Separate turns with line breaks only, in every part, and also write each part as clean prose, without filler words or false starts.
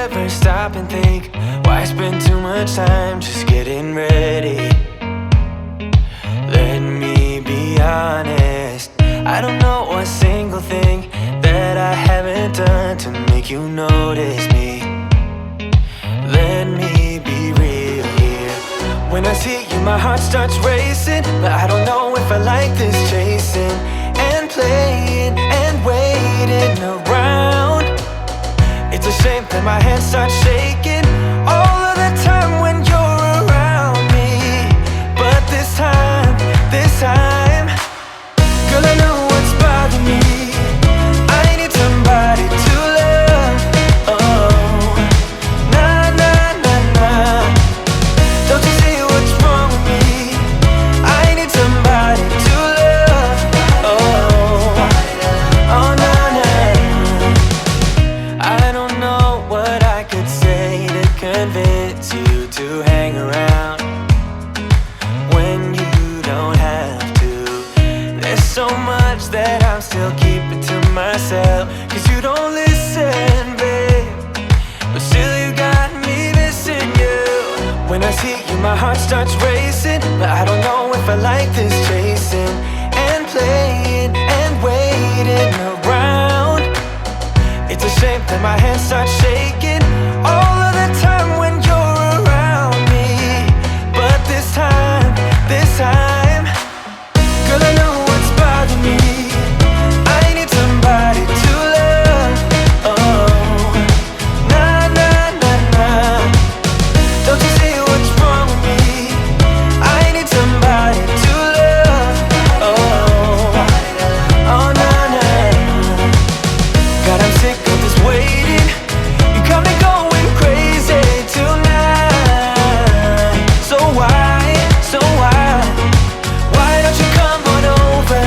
ever stop and think, why spend too much time just getting ready? Let me be honest, I don't know a single thing that I haven't done to make you notice me. Let me be real here. When I see you, my heart starts racing, but I don't know if I like this chasing and playing and waiting around. It's a shame that my hands start shaking all of the time when you're around me. But this time, girl, I know what's bothering me. I need somebody to love. Oh, nah, nah, nah, nah. Don't you see what's wrong with me? I need somebody to love. Oh, oh, nah, nah. I don't know what I could say to convince you to hang around when you don't have to. There's so much that I'm still keeping to myself, 'cause you don't listen, babe. But still you got me missing you. When I see you, my heart starts racing, but I don't know if I like this chasing and playing and waiting around. It's a shame that my hands start shaking all of the time when you're around me. But this time, girl, I know what's bothering me. I need somebody to love. Oh, nah, nah, nah, nah. Don't you see what's wrong with me? I need somebody to love. Oh, oh, nah, nah. God, I'm sick of this waiting. You got me going crazy tonight. So why don't you come on over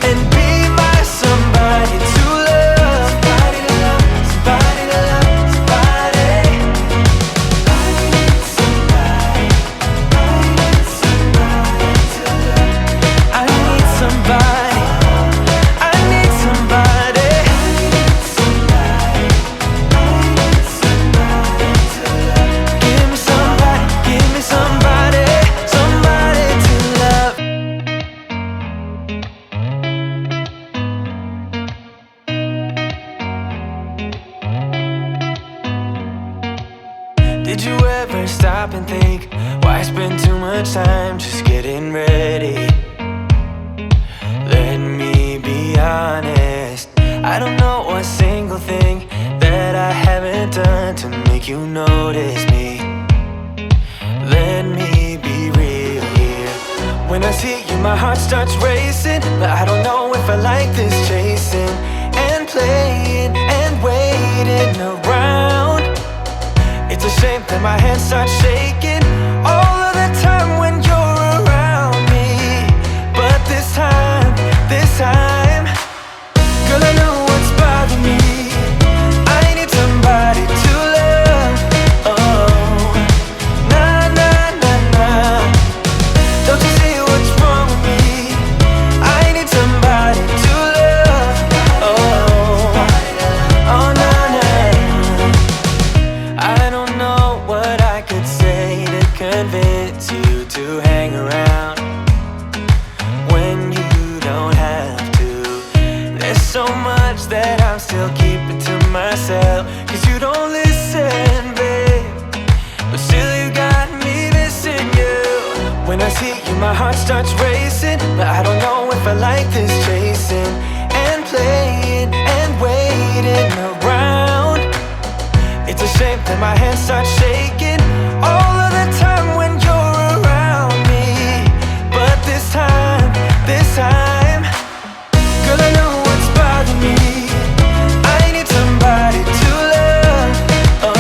and be my somebody to love? Somebody to love, somebody to love, somebody. I need somebody, I need somebody to love. I need somebody, I need somebody. Give me somebody, somebody to love. Did you ever stop and think, why spend too much time just getting ready? Let me be honest, I don't know a single thing that I haven't done to make you notice me. Let me be real here. When I see you, my heart starts racing, but I don't know if I like this chasing and playing and waiting around. It's a shame that my hands start shaking all of the time when you're around me. But this time, girl, I know what's bothering me. I need somebody to love. Oh, nah, nah, nah, nah. Don't you see what's wrong with me? I need somebody to love. Oh, oh, nah, nah. I don't know what I could say to convince you to hang around when you don't have to. There's so much that I'm still keeping to myself, 'cause you don't listen, babe. But still you got me missing you. When I see you, my heart starts racing, but I don't know if I like this chasing and playing and waiting around. It's a shame that my hands start shaking all of the time when you're around me. But this time, girl, I know what's bothering me. I need somebody to love. Oh,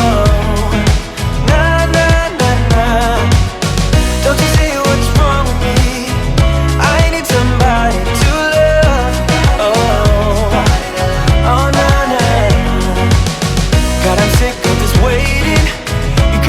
nah, nah, nah, nah. Don't you see what's wrong with me? I need somebody to love. Oh, oh, nah, nah. God, I'm sick of this waiting. You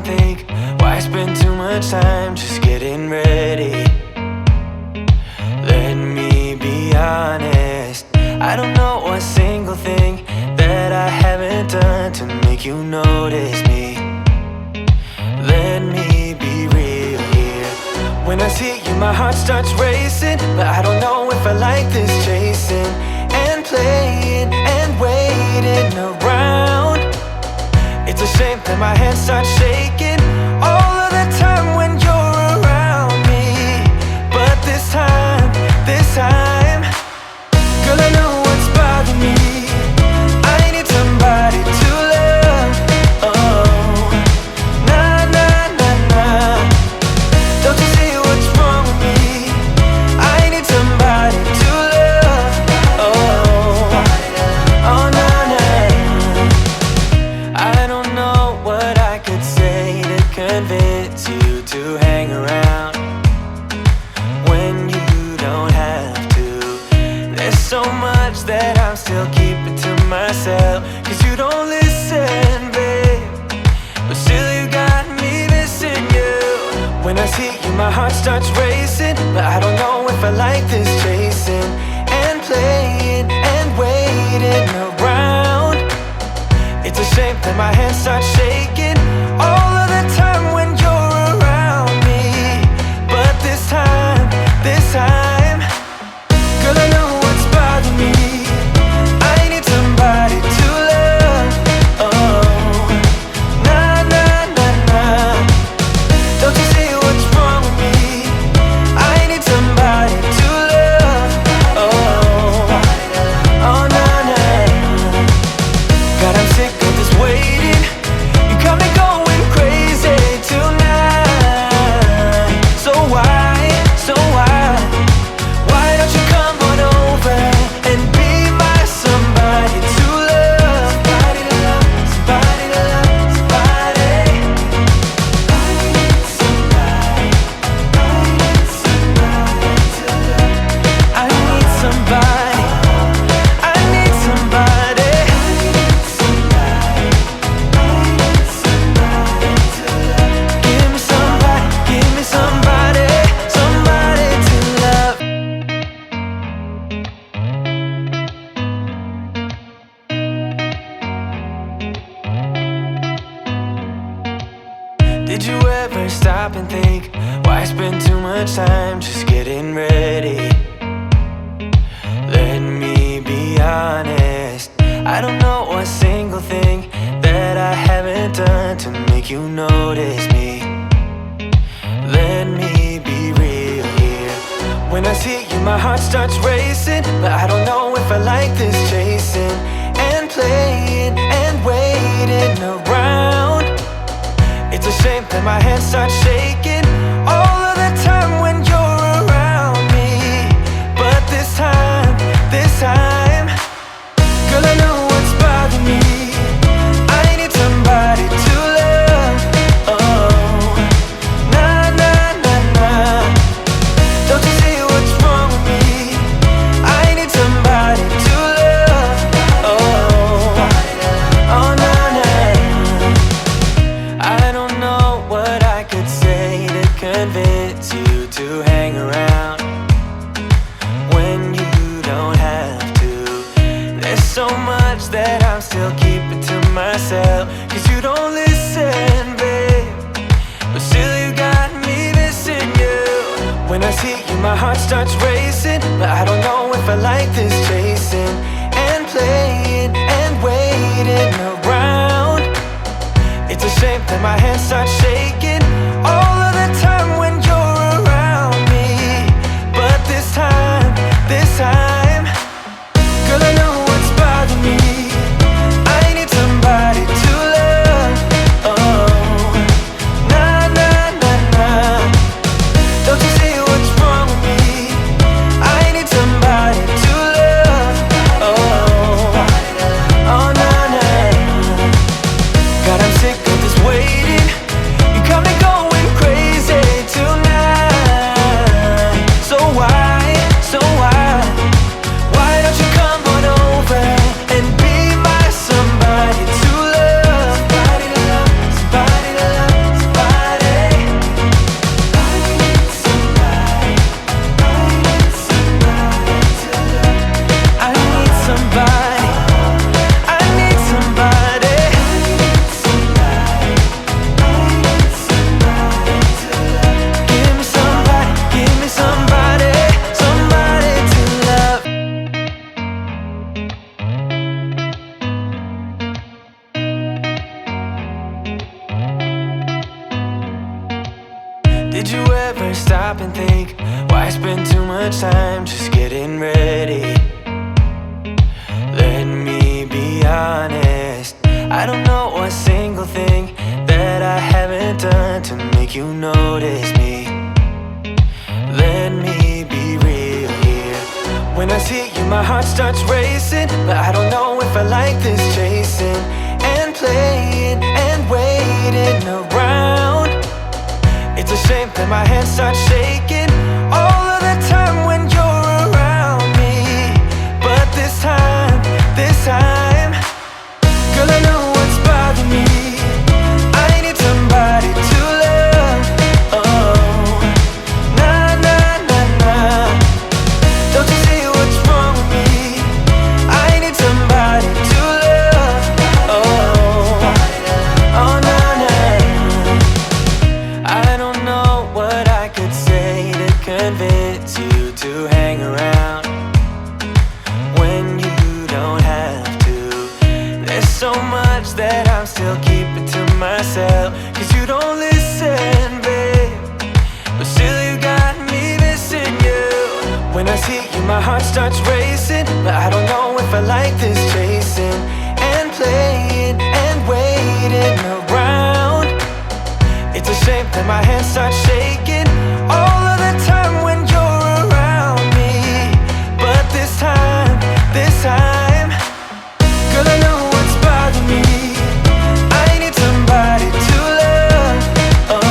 think, why spend too much time just getting ready? Let me be honest, I don't know a single thing that I haven't done to make you notice me. Let me be real here. When I see you, my heart starts racing, but I don't know if I like this chasing and playing and waiting around. It's a shame that my hands start shaking all of the time when you're around me. But this time, girl, I know what's bothering me. I need somebody to love. Oh, nah, nah, nah, nah. Don't you see what's wrong with me? I need somebody to love. Oh, oh, nah, nah. I don't know what I could say to convince you to hang around when you don't have to. There's so much that I'm still keeping to myself, 'cause you don't listen, babe. But still you got me missing you. When I see you, my heart starts racing, but I don't know if I like this chasing and playing and waiting around. It's a shame that my hands start shaking all of the time when you're around me. But this time, girl, I know what's bothering me. I need somebody to love. Oh, nah, nah, nah, nah. Don't you see what's wrong with me? I need somebody to love. Oh, oh, nah, nah. God, I'm sick of this waiting. You got me going crazy tonight. So why don't you come on over and be my somebody to love? Somebody to love, somebody to love, somebody. I need somebody, I need somebody to love. I need somebody, I need somebody. I need somebody, I need somebody to love. Give me somebody, somebody to love. Did you ever stop and think, why spend too much time just getting ready? Let me be honest, I don't know a single thing that I haven't done to make you notice me. Let me be real here. When I see you, my heart starts racing, but I don't know if I like this chasing and playing and waiting around. It's a shame that my hands start shaking all of the time when you're around me. But this time, girl, I know what's bothering me. I need somebody to love. Oh, nah, nah, nah, nah. Don't you see what's wrong with me? I need somebody to love. Oh, oh, nah, nah. I don't know what I could say to convince you to hang around when you don't have to. There's so much that I'm still keeping to myself, 'cause you don't listen, babe. But still you got me missing you. When I see you, my heart starts racing, but I don't know if I like this chasing and playing and waiting around. It's a shame that my hands start shaking all of the time when you're around me. But this time, girl, I know what's bothering me. I need somebody to love. Oh, nah, nah, nah, nah. Don't you see what's wrong with me? I need somebody to love. Did you ever stop and think, why spend too much time just getting ready? Let me be honest, I don't know a single thing that I haven't done to make you notice me. Let me be real here. When I see you, my heart starts racing, but I don't know if I like this chasing and playing and waiting around. It's a shame that my hands start shaking all of the time when you're around me. But this time, girl, I know what's bothering me. I need somebody to love. Oh, nah, nah, nah, nah. Don't you see what's wrong with me? I need somebody to love. Oh, oh, nah, nah. I don't know what I could say to convince you to hang around when you don't have to. There's so much that I'm still keeping to myself, 'cause you don't listen, babe. But still you got me missing you. When I see you, my heart starts racing, but I don't know if I like this chasing and playing and waiting around. It's a shame that my hands start shaking all of the time when you're around me. But this time, girl, I know what's bothering me. I need somebody to love. Oh,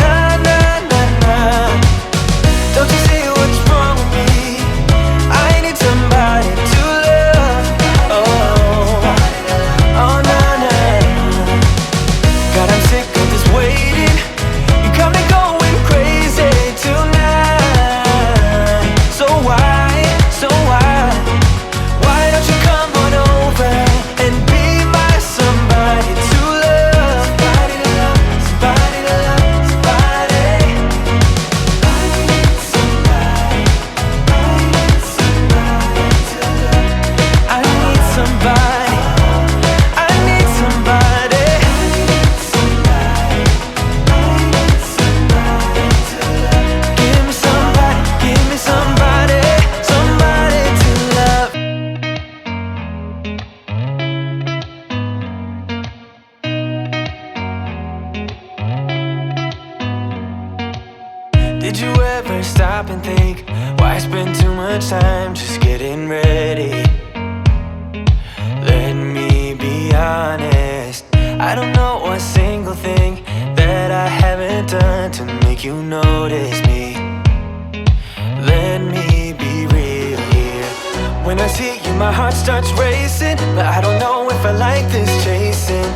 nah, nah, nah, nah. Don't you see what's wrong with me? I need somebody to love. Oh, oh, nah, nah. God, I'm sick of this waiting. You got me going crazy tonight. So why don't you come on over and be my somebody to love? Somebody to love, somebody to love, somebody. I need somebody, I need somebody to love. I need somebody, I need somebody. Give me somebody, somebody to love. Did you ever stop and think, why spend too much time just getting ready? Let me be honest, I don't know a single thing that I haven't done to make you notice me. Let me be real here. When I see you, my heart starts racing, but I don't know if I like this chasing